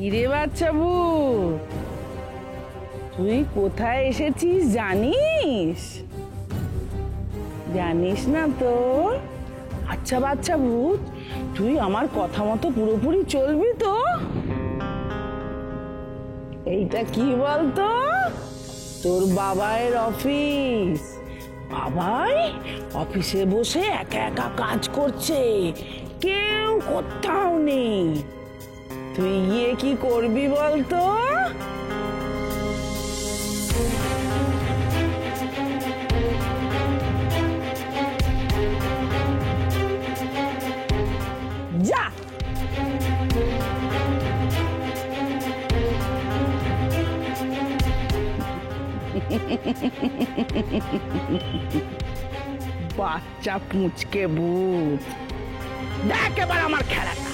কিরে বাচ্চা ভূত, তুই কোথায় এসেছিস জানিস? জানিস না তো? আচ্ছা বাচ্চা ভূত, তুই আমার কথা মতো পুরোপুরি চলবি তো? এইটা কি বলতো? তোর বাবায়ের অফিস। বাবাই অফিসে বসে একা একা কাজ করছে, কেউ কোথাও নেই। তুই গিয়ে কি করবি বলতো? যা। বাচ্চা পুঁচকে ভূত, দেখ এবার আমার খেলাটা।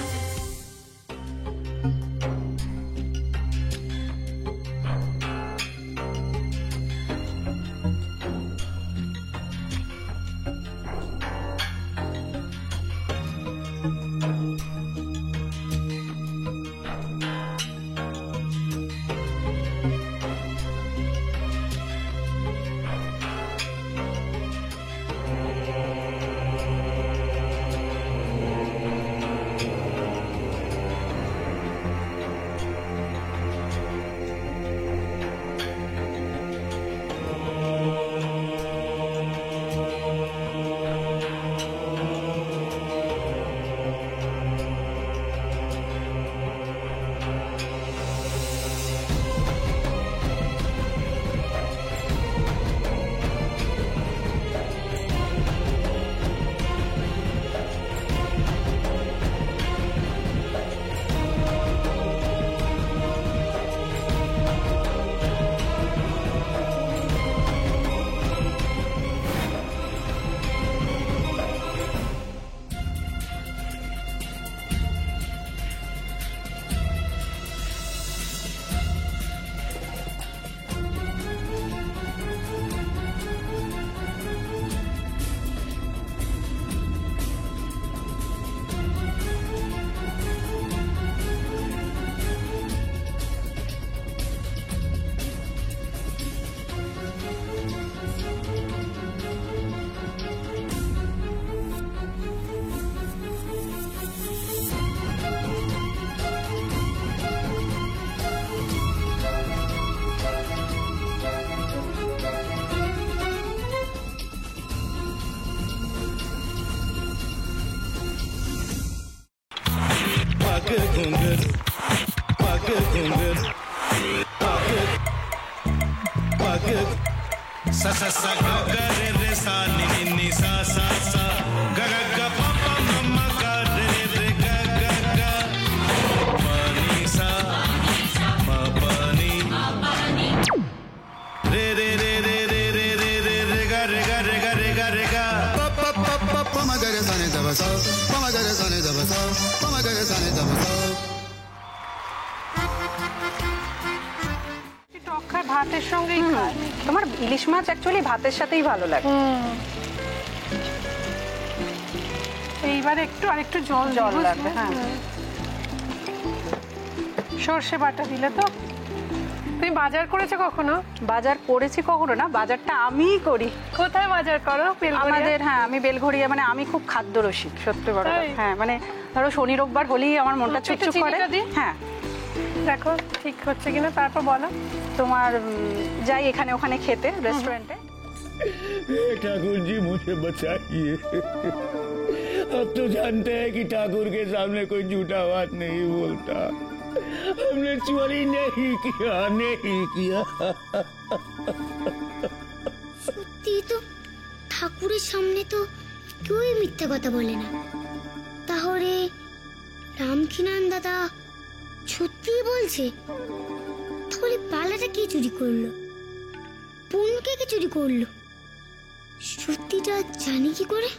ভাতের সঙ্গেই তোমার ইলিশ মাছ অ্যাকচুয়ালি ভাতের সাথেই ভালো লাগে। এইবার একটু আরেকটু জল জল লাগবে। হ্যাঁ, সর্ষে বাটা দিলে তো। তুমি বাজার করেছো কখনো? বাজার করেছি কখনো না, বাজারটা আমিই করি। কোথায় বাজার করো? আমাদের, হ্যাঁ, আমি বেলঘড়িয়া, মানে আমি খুব খাদ্য রসিক, সত্যি বড়। হ্যাঁ, মানে ধরো শনি রোববার হলেই আমার মনটা চুপচুপ করে। হ্যাঁ, দেখো ঠিক হচ্ছে কিনা, তারপর বলো। তোমার যাই এখানে ওখানে খেতে, रेस्टोरेंटे। ठाकुर जी मुझे बचाइए। अब तो जानते हैं कि ठाकुर के सामने कोई झूठा बात नहीं बोलता। हमने चोरी नहीं किया, नहीं किया। সত্যি তো, ঠাকুরের সামনে তো কেউই মিথ্যা কথা বলে না। তাহলে রামকিনান দাদা সত্যিই বলছে? তাহলে পালাটা কে চুরি করলো? পুনকে কে চুরি করলো? সত্যিটা জানি কি করে?